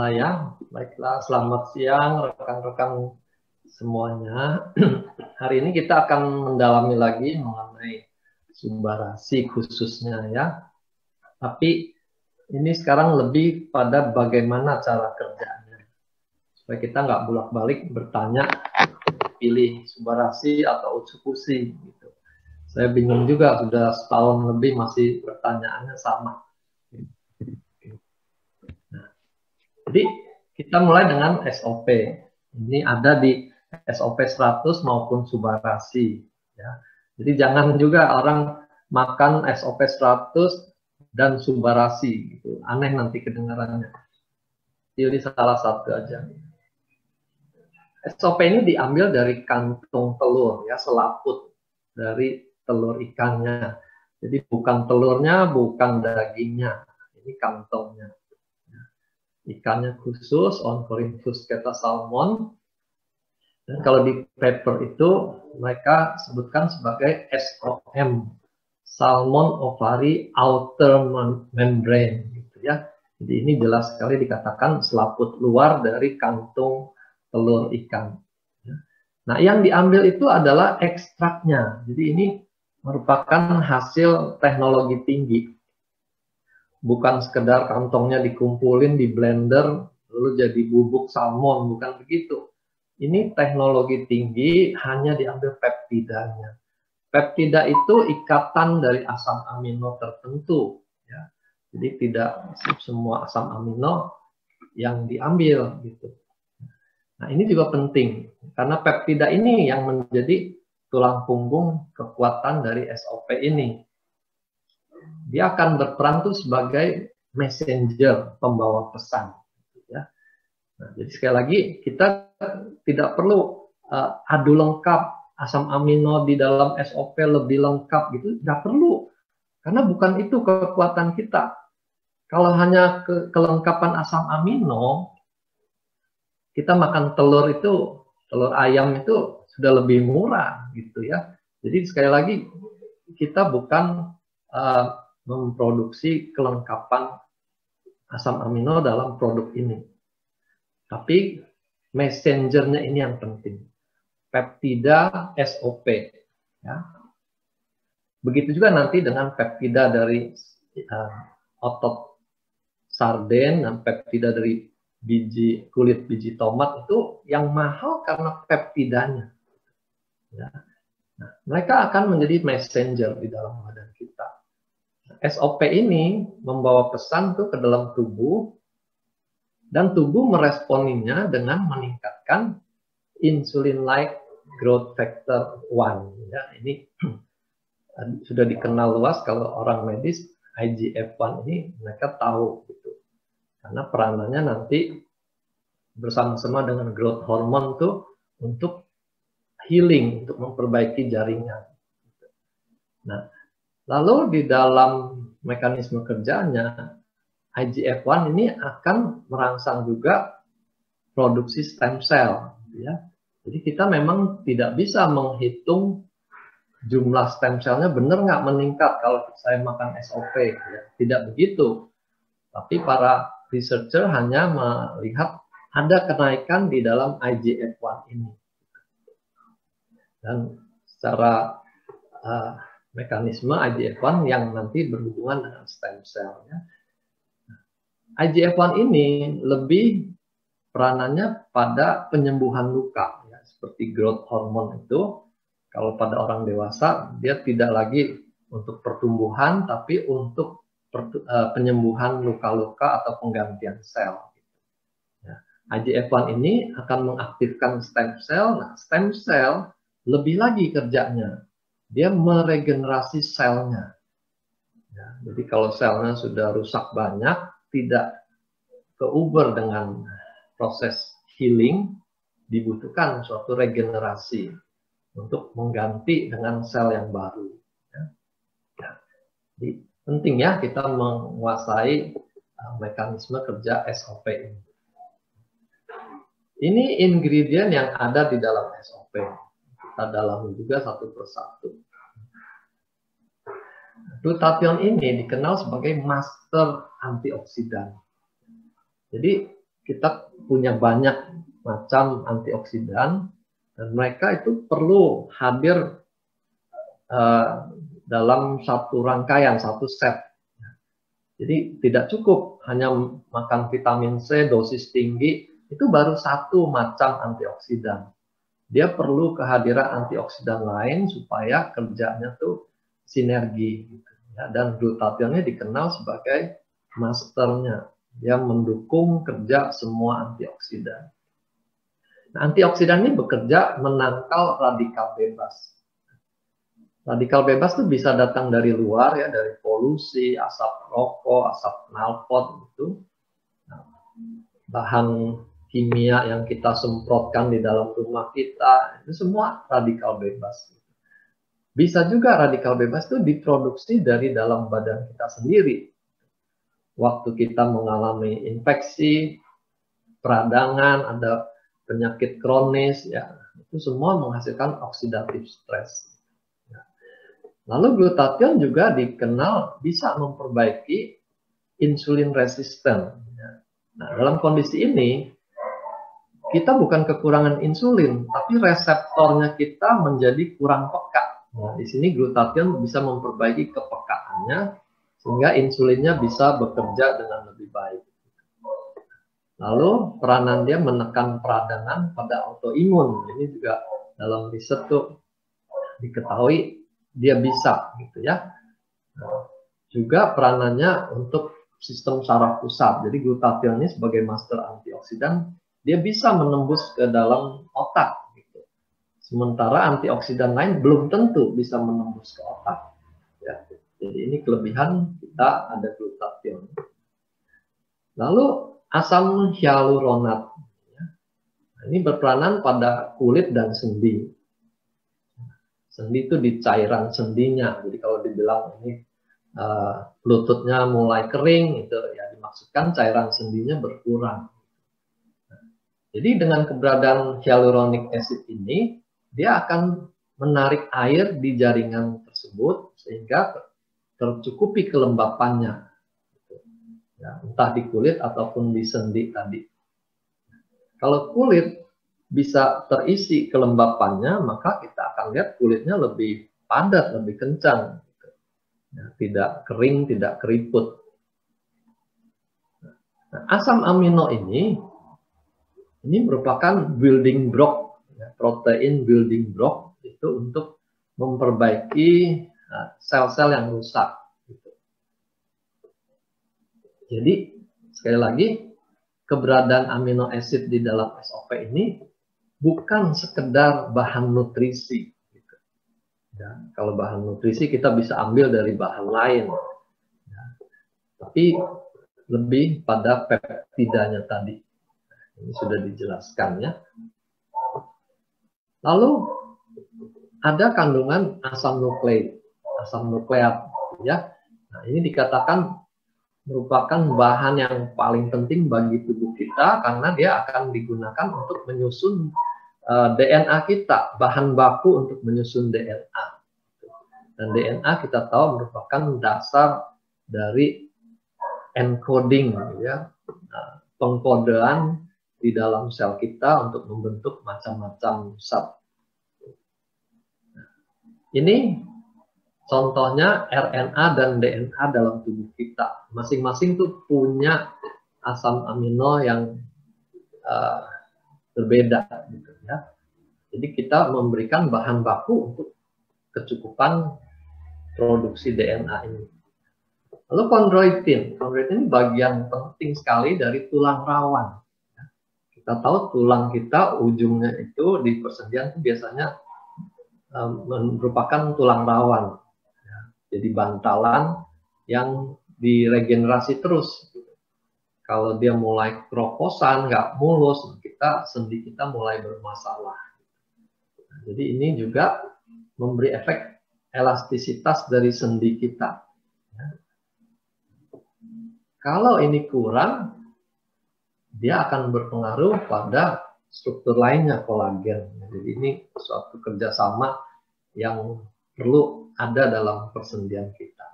mulai ya. Baiklah, selamat siang rekan-rekan semuanya. Hari ini kita akan mendalami lagi mengenai sumbarasi khususnya ya. Tapi ini sekarang lebih pada bagaimana cara kerjanya. Supaya kita nggak bolak-balik bertanya pilih sumbarasi atau eksekusi gitu. Saya bingung juga, sudah setahun lebih masih pertanyaannya sama. Jadi kita mulai dengan SOP. Ini ada di SOP 100 maupun sumbarasi. Ya. Jadi jangan juga orang makan SOP 100 dan sumbarasi. Gitu. Aneh nanti kedengarannya. Pilih salah satu aja. SOP ini diambil dari kantung telur, ya, selaput dari telur ikannya. Jadi bukan telurnya, bukan dagingnya. Ini kantongnya. Ikannya khusus Oncorhynchus keta salmon, dan kalau di paper itu mereka sebutkan sebagai SOM, Salmon Ovary Outer Membrane gitu ya. Jadi ini jelas sekali dikatakan selaput luar dari kantung telur ikan. Nah, yang diambil itu adalah ekstraknya. Jadi ini merupakan hasil teknologi tinggi. Bukan sekedar kantongnya dikumpulin di blender lalu jadi bubuk salmon, bukan begitu. Ini teknologi tinggi, hanya diambil peptidanya. Peptida itu ikatan dari asam amino tertentu, ya. Jadi tidak semua asam amino yang diambil gitu. Nah, ini juga penting karena peptida ini yang menjadi tulang punggung kekuatan dari SOP ini. Dia akan berperan tuh sebagai messenger, pembawa pesan. Ya. Nah, jadi sekali lagi kita tidak perlu adu lengkap asam amino di dalam SOP lebih lengkap gitu, tidak perlu, karena bukan itu kekuatan kita. Kalau hanya kelengkapan asam amino, kita makan telur itu, telur ayam itu sudah lebih murah gitu ya. Jadi sekali lagi kita bukan memproduksi kelengkapan asam amino dalam produk ini. Tapi messengernya ini yang penting. Peptida SOP. Ya. Begitu juga nanti dengan peptida dari otot sarden dan peptida dari kulit biji tomat itu yang mahal karena peptidanya. Ya. Nah, mereka akan menjadi messenger di dalam badan kita. SOP ini membawa pesan tuh ke dalam tubuh, dan tubuh meresponinya dengan meningkatkan insulin-like growth factor 1. Ya, ini sudah dikenal luas kalau orang medis, IGF-1 ini mereka tahu gitu. Karena peranannya nanti bersama-sama dengan growth hormone tuh untuk healing, untuk memperbaiki jaringan. Nah, lalu di dalam mekanisme kerjanya, IGF-1 ini akan merangsang juga produksi stem cell. Ya. Jadi kita memang tidak bisa menghitung jumlah stem cellnya benar nggak meningkat kalau saya makan SOP. Ya. Tidak begitu. Tapi para researcher hanya melihat ada kenaikan di dalam IGF-1 ini. Dan secara mekanisme IGF-1 yang nanti berhubungan dengan stem cell. Ya. IGF-1 ini lebih peranannya pada penyembuhan luka, ya, seperti growth hormone itu. Kalau pada orang dewasa, dia tidak lagi untuk pertumbuhan, tapi untuk penyembuhan luka-luka atau penggantian sel. Ya. IGF-1 ini akan mengaktifkan stem cell. Nah, stem cell lebih lagi kerjanya, dia meregenerasi selnya. Ya, jadi kalau selnya sudah rusak banyak, tidak keuber dengan proses healing, dibutuhkan suatu regenerasi untuk mengganti dengan sel yang baru. Ya. Jadi penting ya kita menguasai mekanisme kerja SOP ini. Ini ingredient yang ada di dalam SOP. Kita dalami juga satu persatu. Glutathione ini dikenal sebagai master antioksidan. Jadi kita punya banyak macam antioksidan dan mereka itu perlu hadir dalam satu rangkaian, satu set. Jadi tidak cukup hanya makan vitamin C dosis tinggi, itu baru satu macam antioksidan. Dia perlu kehadiran antioksidan lain supaya kerjanya tuh sinergi. Gitu, ya. Dan glutathione dikenal sebagai masternya. Dia mendukung kerja semua antioksidan. Nah, antioksidan ini bekerja menangkal radikal bebas. Radikal bebas itu bisa datang dari luar ya, dari polusi, asap rokok, asap knalpot gitu. Nah, bahan kimia yang kita semprotkan di dalam rumah kita, itu semua radikal bebas. Bisa juga radikal bebas itu diproduksi dari dalam badan kita sendiri. Waktu kita mengalami infeksi, peradangan, ada penyakit kronis, ya itu semua menghasilkan oxidative stress. Lalu glutathione juga dikenal bisa memperbaiki insulin resisten. Nah, dalam kondisi ini, kita bukan kekurangan insulin, tapi reseptornya kita menjadi kurang peka. Nah, di sini glutathione bisa memperbaiki kepekaannya, sehingga insulinnya bisa bekerja dengan lebih baik. Lalu peranan dia menekan peradangan pada autoimun. Ini juga dalam riset tuh diketahui dia bisa gitu ya. Nah, juga peranannya untuk sistem saraf pusat. Jadi glutathione ini sebagai master antioksidan, dia bisa menembus ke dalam otak gitu. Sementara antioksidan lain belum tentu bisa menembus ke otak. Ya. Jadi ini kelebihan kita ada glutathione. Lalu asam hyaluronat. Nah, ini berperanan pada kulit dan sendi. Sendi itu di cairan sendinya. Jadi kalau dibilang ini lututnya mulai kering, itu ya dimaksudkan cairan sendinya berkurang. Jadi dengan keberadaan hyaluronic acid ini, dia akan menarik air di jaringan tersebut sehingga tercukupi kelembapannya. Ya, entah di kulit ataupun di sendi tadi. Kalau kulit bisa terisi kelembapannya, maka kita akan lihat kulitnya lebih padat, lebih kencang. Ya, tidak kering, tidak keriput. Nah, asam amino ini merupakan building block, ya, protein building block itu untuk memperbaiki sel-sel yang rusak. Gitu. Jadi sekali lagi keberadaan amino acid di dalam SOP ini bukan sekedar bahan nutrisi. Gitu. Ya, kalau bahan nutrisi kita bisa ambil dari bahan lain. Ya, tapi lebih pada peptidanya tadi. Ini sudah dijelaskan ya. Lalu ada kandungan asam nukleik, asam nukleat ya. Nah, ini dikatakan merupakan bahan yang paling penting bagi tubuh kita karena dia akan digunakan untuk menyusun DNA kita, bahan baku untuk menyusun DNA. Dan DNA kita tahu merupakan dasar dari encoding, ya, pengkodean di dalam sel kita untuk membentuk macam-macam zat. Ini contohnya RNA dan DNA dalam tubuh kita. Masing-masing tuh punya asam amino yang berbeda, gitu ya. Jadi kita memberikan bahan baku untuk kecukupan produksi DNA ini. Lalu kondroitin. Kondroitin ini bagian penting sekali dari tulang rawan. Kita tahu tulang kita ujungnya itu di persendian itu biasanya merupakan tulang rawan. Jadi bantalan yang diregenerasi terus. Kalau dia mulai keroposan, nggak mulus, sendi kita mulai bermasalah. Jadi ini juga memberi efek elastisitas dari sendi kita. Kalau ini kurang, dia akan berpengaruh pada struktur lainnya, kolagen. Jadi ini suatu kerjasama yang perlu ada dalam persendian kita.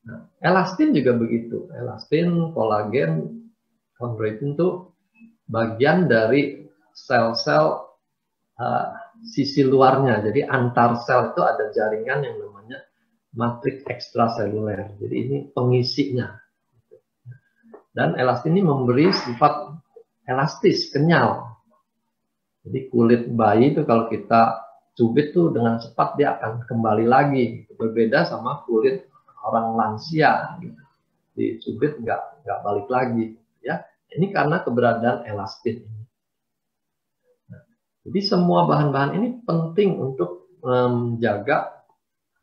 Nah, elastin juga begitu. Elastin, kolagen, Chondroitin itu bagian dari sel-sel sisi luarnya. Jadi antar sel itu ada jaringan yang namanya matriks ekstraseluler. Jadi ini pengisinya. Dan elastin ini memberi sifat elastis, kenyal. Jadi kulit bayi itu kalau kita cubit tuh dengan cepat dia akan kembali lagi. Berbeda sama kulit orang lansia. Gitu. Dicubit nggak balik lagi. Ya, ini karena keberadaan elastin ini. Nah, jadi semua bahan-bahan ini penting untuk menjaga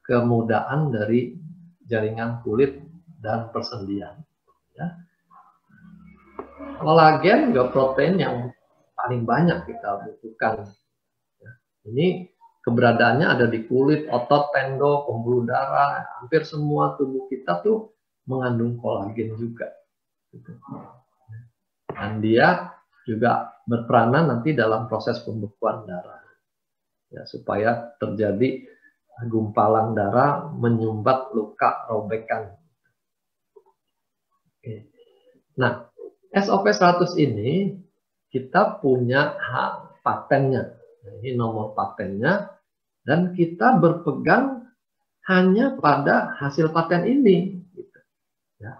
kemudahan dari jaringan kulit dan persendian. Ya. Kolagen juga protein yang paling banyak kita butuhkan. Ya. Ini keberadaannya ada di kulit, otot, tendon, pembuluh darah, hampir semua tubuh kita tuh mengandung kolagen juga. Dan dia juga berperanan nanti dalam proses pembekuan darah. Ya, supaya terjadi gumpalan darah menyumbat luka robekan. Oke. Nah, SOP 100 ini kita punya hak patennya. Ini nomor patennya. Dan kita berpegang hanya pada hasil paten ini. Ya.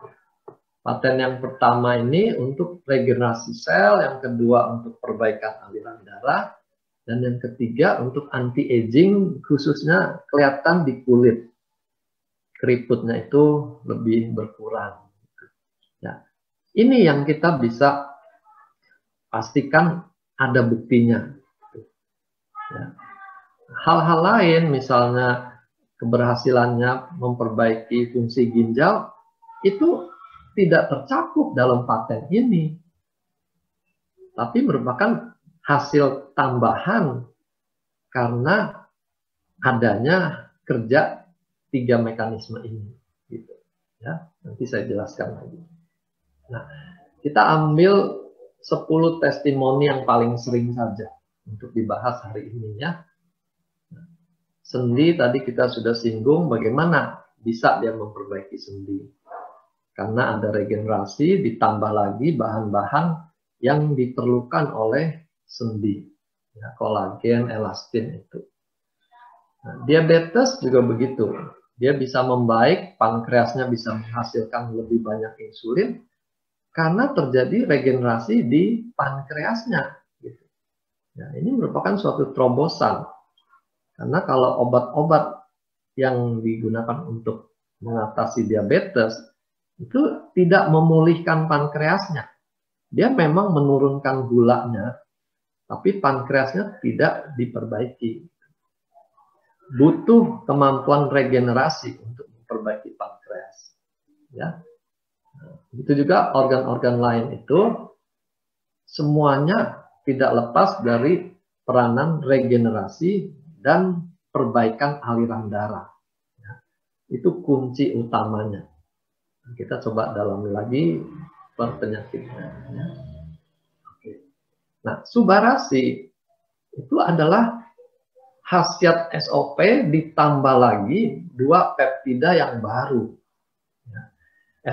Paten yang pertama ini untuk regenerasi sel, yang kedua untuk perbaikan aliran darah, dan yang ketiga untuk anti-aging, khususnya kelihatan di kulit. Keriputnya itu lebih berkurang. Ya. Ini yang kita bisa pastikan ada buktinya. Ya. Hal-hal lain, misalnya keberhasilannya memperbaiki fungsi ginjal, itu tidak tercakup dalam paten ini, tapi merupakan hasil tambahan karena adanya kerja 3 mekanisme ini. Gitu. Ya, nanti saya jelaskan lagi. Nah, kita ambil 10 testimoni yang paling sering saja untuk dibahas hari ini ya. Sendi tadi kita sudah singgung bagaimana bisa dia memperbaiki sendi. Karena ada regenerasi, ditambah lagi bahan-bahan yang diperlukan oleh sendi. Ya, kolagen, elastin itu. Nah, diabetes juga begitu. Dia bisa membaik, pankreasnya bisa menghasilkan lebih banyak insulin, karena terjadi regenerasi di pankreasnya. Gitu. Ya, ini merupakan suatu terobosan. Karena kalau obat-obat yang digunakan untuk mengatasi diabetes, itu tidak memulihkan pankreasnya. Dia memang menurunkan gulanya, tapi pankreasnya tidak diperbaiki. Butuh kemampuan regenerasi untuk memperbaiki pankreas. Ya. Itu juga organ-organ lain itu semuanya tidak lepas dari peranan regenerasi dan perbaikan aliran darah. Ya. Itu kunci utamanya. Kita coba dalami lagi per penyakitnya. Ya. Oke. Nah, subarasi itu adalah khasiat SOP ditambah lagi 2 peptida yang baru. Ya.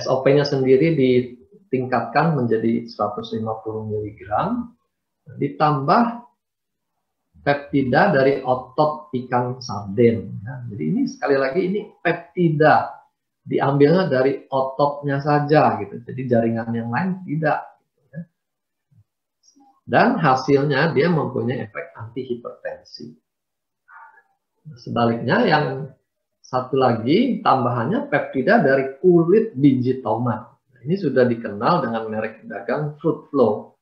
SOP-nya sendiri ditingkatkan menjadi 150 mg, ditambah peptida dari otot ikan sarden. Ya. Jadi ini sekali lagi ini peptida. Diambilnya dari ototnya saja gitu. Jadi jaringan yang lain tidak. Gitu, ya. Dan hasilnya dia mempunyai efek antihipertensi. Sebaliknya yang satu lagi tambahannya peptida dari kulit biji tomat. Ini sudah dikenal dengan merek dagang Fruit Flow.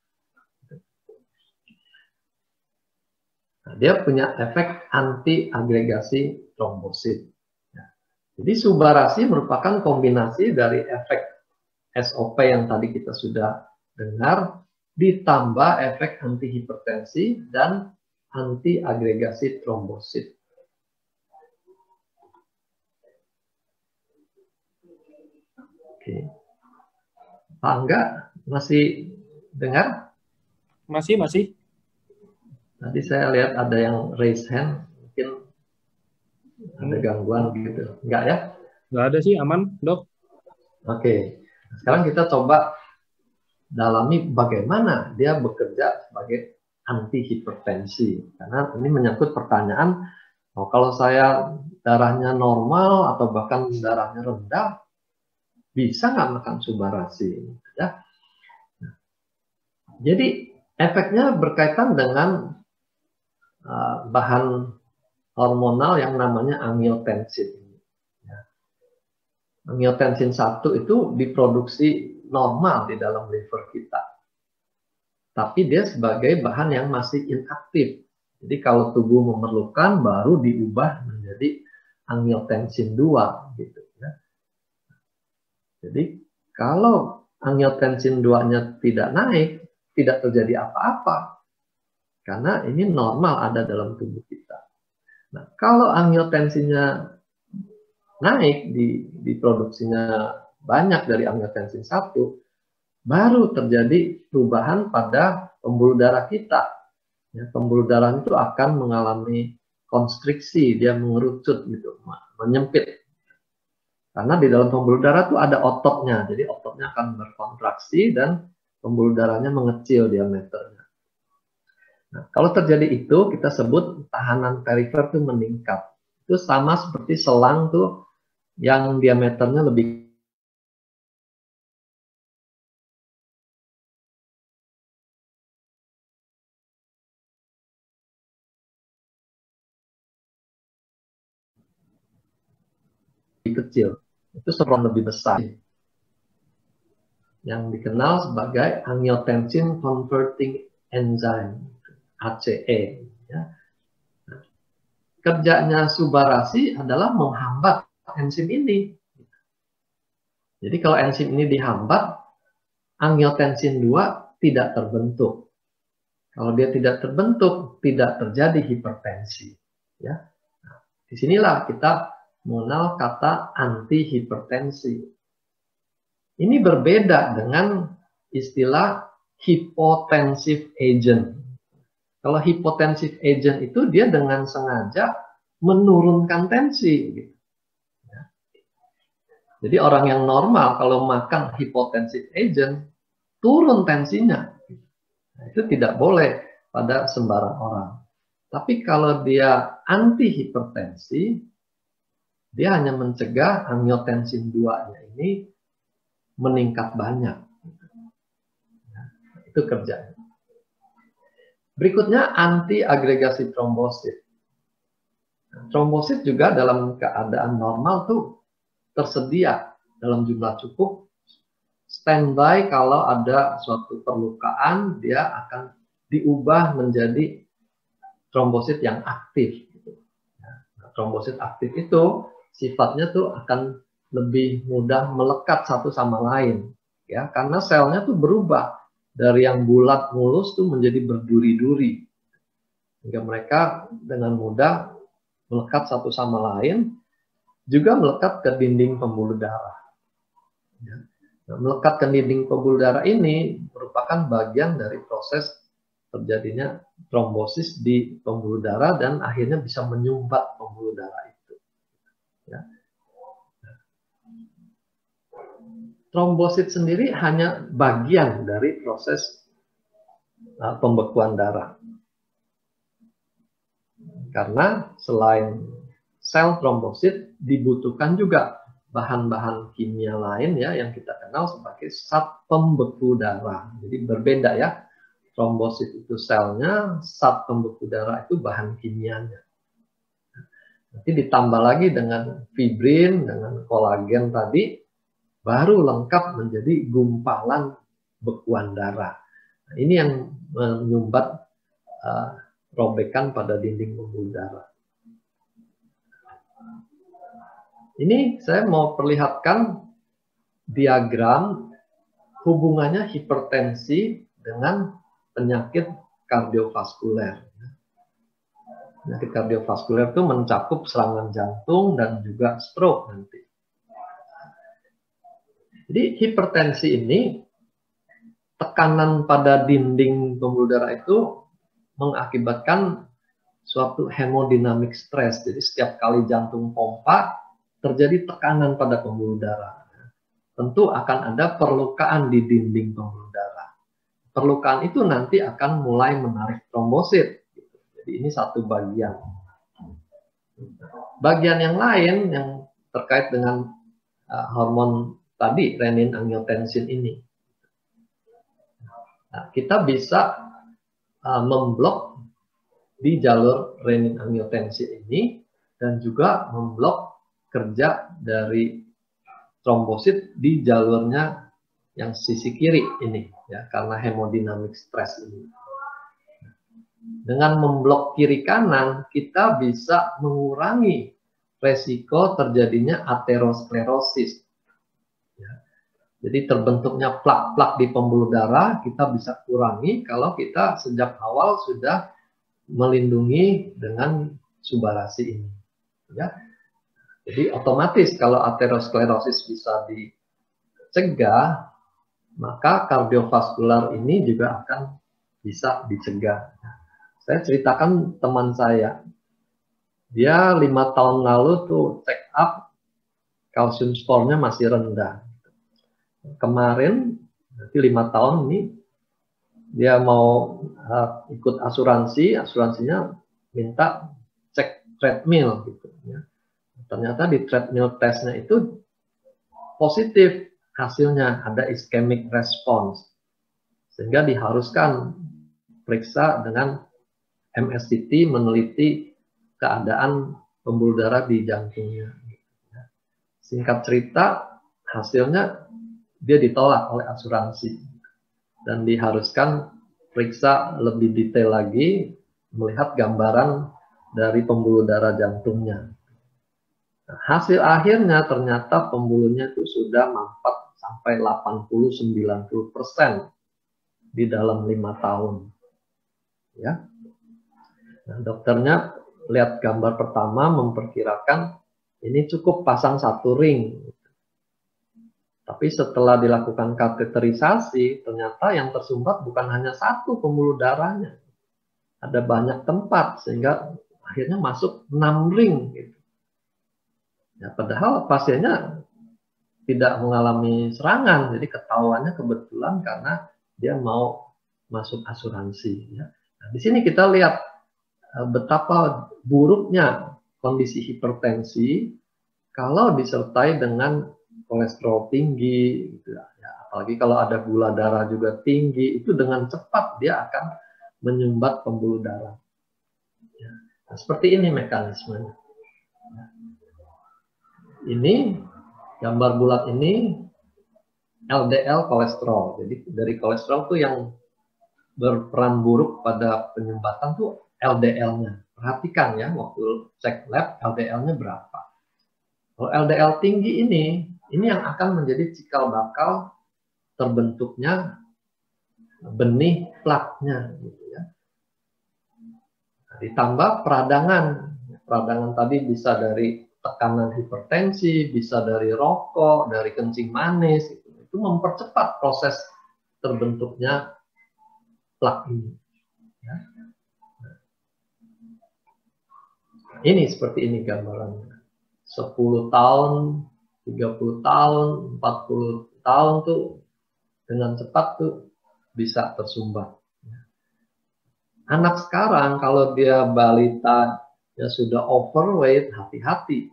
Nah, dia punya efek anti-agregasi trombosit. Jadi subarasi merupakan kombinasi dari efek SOP yang tadi kita sudah dengar, ditambah efek antihipertensi dan anti-agregasi trombosit. Oke. Pak Angga, masih dengar? Masih. Tadi saya lihat ada yang raise hand, mungkin ada gangguan gitu. Enggak ya? Enggak ada sih, aman, Dok. Oke. Sekarang kita coba dalami bagaimana dia bekerja sebagai anti hipertensi. Karena ini menyangkut pertanyaan, oh, kalau saya darahnya normal atau bahkan darahnya rendah, bisa nggak makan Subarasi? Ya. Jadi efeknya berkaitan dengan bahan hormonal yang namanya angiotensin. Angiotensin 1 itu diproduksi normal di dalam liver kita. Tapi dia sebagai bahan yang masih inaktif. Jadi kalau tubuh memerlukan baru diubah menjadi angiotensin 2 gitu ya. Jadi kalau angiotensin 2-nya tidak naik, tidak terjadi apa-apa. Karena ini normal ada dalam tubuh kita. Nah, kalau angiotensinnya naik, diproduksinya banyak dari angiotensin 1, baru terjadi perubahan pada pembuluh darah kita. Ya, pembuluh darah itu akan mengalami konstriksi, dia mengerucut gitu, menyempit. Karena di dalam pembuluh darah itu ada ototnya, jadi ototnya akan berkontraksi dan pembuluh darahnya mengecil diameternya. Nah, kalau terjadi itu, kita sebut tahanan perifer itu meningkat. Itu sama seperti selang tuh yang diameternya lebih kecil. Itu selang lebih besar. Yang dikenal sebagai angiotensin converting enzyme, ACE. Ya. Nah, kerjanya Subarasi adalah menghambat enzim ini. Jadi kalau enzim ini dihambat, angiotensin 2 tidak terbentuk. Kalau dia tidak terbentuk, tidak terjadi hipertensi. Ya. Nah, disinilah kita mengenal kata anti-hipertensi. Ini berbeda dengan istilah hypotensive agent. Kalau hypotensive agent itu dia dengan sengaja menurunkan tensi. Ya. Jadi orang yang normal kalau makan hypotensive agent, turun tensinya. Nah, itu tidak boleh pada sembarang orang. Tapi kalau dia anti hipertensi, dia hanya mencegah angiotensin 2-nya ini meningkat banyak. Nah, itu kerjanya. Berikutnya anti agregasi trombosit. Nah, trombosit juga dalam keadaan normal tuh tersedia dalam jumlah cukup. Standby kalau ada suatu perlukaan, dia akan diubah menjadi trombosit yang aktif. Nah, trombosit aktif itu sifatnya tuh akan lebih mudah melekat satu sama lain, ya, karena selnya tuh berubah dari yang bulat mulus tuh menjadi berduri-duri, sehingga mereka dengan mudah melekat satu sama lain, juga melekat ke dinding pembuluh darah. Ya. Nah, melekat ke dinding pembuluh darah ini merupakan bagian dari proses terjadinya trombosis di pembuluh darah dan akhirnya bisa menyumbat pembuluh darah itu. Ya. Trombosit sendiri hanya bagian dari proses pembekuan darah. Karena selain sel trombosit dibutuhkan juga bahan-bahan kimia lain ya yang kita kenal sebagai zat pembeku darah. Jadi berbeda ya. Trombosit itu selnya, zat pembeku darah itu bahan kimianya. Nanti ditambah lagi dengan fibrin, dengan kolagen tadi, baru lengkap menjadi gumpalan bekuan darah. Nah, ini yang menyumbat robekan pada dinding pembuluh darah. Ini saya mau perlihatkan diagram hubungannya hipertensi dengan penyakit kardiovaskuler. Penyakit kardiovaskuler itu mencakup serangan jantung dan juga stroke nanti. Jadi hipertensi ini, tekanan pada dinding pembuluh darah itu mengakibatkan suatu hemodinamik stres. Jadi setiap kali jantung pompa, terjadi tekanan pada pembuluh darah. Tentu akan ada perlukaan di dinding pembuluh darah. perlukaan itu nanti akan mulai menarik trombosit. Jadi ini satu bagian. Bagian yang lain yang terkait dengan hormon tadi, renin-angiotensin ini. Nah, kita bisa memblok di jalur renin-angiotensin ini dan juga memblok kerja dari trombosit di jalurnya yang sisi kiri ini, ya, karena hemodinamik stres ini. Dengan memblok kiri kanan, kita bisa mengurangi resiko terjadinya aterosklerosis. Ya. Jadi terbentuknya plak-plak di pembuluh darah kita bisa kurangi kalau kita sejak awal sudah melindungi dengan subarasi ini. Ya. Jadi otomatis kalau aterosklerosis bisa dicegah, maka kardiovaskular ini juga akan bisa dicegah. Saya ceritakan teman saya, dia 5 tahun lalu tuh check up, kalsium skornya masih rendah. Kemarin, berarti 5 tahun ini, dia mau ikut asuransinya minta cek treadmill gitu ya. Ternyata di treadmill testnya itu positif hasilnya, ada ischemic response, sehingga diharuskan periksa dengan MSCT meneliti keadaan pembuluh darah di jantungnya. Singkat cerita, hasilnya dia ditolak oleh asuransi dan diharuskan periksa lebih detail lagi, melihat gambaran dari pembuluh darah jantungnya. Nah, hasil akhirnya ternyata pembuluhnya itu sudah mampat sampai 80-90% di dalam 5 tahun. Ya. Nah, dokternya lihat gambar pertama memperkirakan ini cukup pasang 1 ring. Tapi setelah dilakukan kateterisasi, ternyata yang tersumbat bukan hanya 1 pembuluh darahnya. Ada banyak tempat, sehingga akhirnya masuk 6 ring. Gitu. Ya, padahal pasiennya tidak mengalami serangan, jadi ketahuannya kebetulan karena dia mau masuk asuransi. Ya. Nah, di sini kita lihat betapa buruknya kondisi hipertensi kalau disertai dengan kolesterol tinggi, gitu ya. Apalagi kalau ada gula darah juga tinggi, itu dengan cepat dia akan menyumbat pembuluh darah. Ya. Nah, seperti ini mekanismenya. Ini gambar bulat ini LDL kolesterol. Jadi dari kolesterol tuh yang berperan buruk pada penyumbatan tuh LDL-nya. Perhatikan ya, waktu cek lab LDL-nya berapa. Kalau LDL tinggi ini yang akan menjadi cikal bakal terbentuknya benih plaknya. Gitu ya. Nah, ditambah peradangan. Peradangan tadi bisa dari tekanan hipertensi, bisa dari rokok, dari kencing manis. Itu mempercepat proses terbentuknya plak ini. Ya. Ini seperti ini gambarannya. 10 tahun, 30 tahun, 40 tahun tuh dengan cepat tuh bisa tersumbat. Anak sekarang kalau dia balita, dia sudah overweight, hati-hati.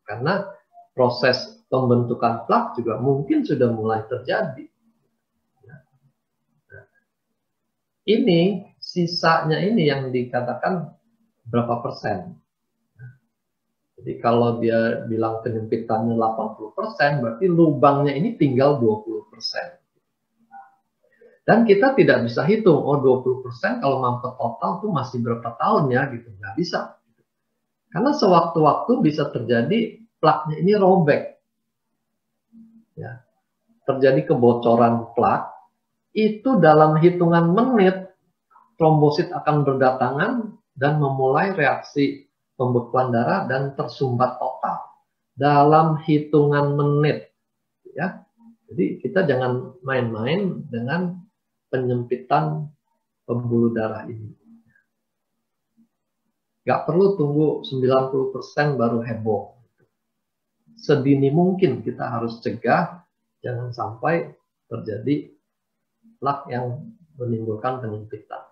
Karena proses pembentukan plak juga mungkin sudah mulai terjadi. Ini, sisanya ini yang dikatakan berapa persen. Jadi kalau dia bilang penyempitannya 80%, berarti lubangnya ini tinggal 20%. Dan kita tidak bisa hitung, oh 20% kalau mampet total itu masih berapa tahun ya, gitu. Nggak bisa. Karena sewaktu-waktu bisa terjadi plaknya ini robek. Ya. Terjadi kebocoran plak, itu dalam hitungan menit, trombosit akan berdatangan dan memulai reaksi pembekuan darah dan tersumbat total. Dalam hitungan menit. Ya. Jadi kita jangan main-main dengan penyempitan pembuluh darah ini. Gak perlu tunggu 90% baru heboh. Sedini mungkin kita harus cegah, jangan sampai terjadi plak yang menimbulkan penyempitan.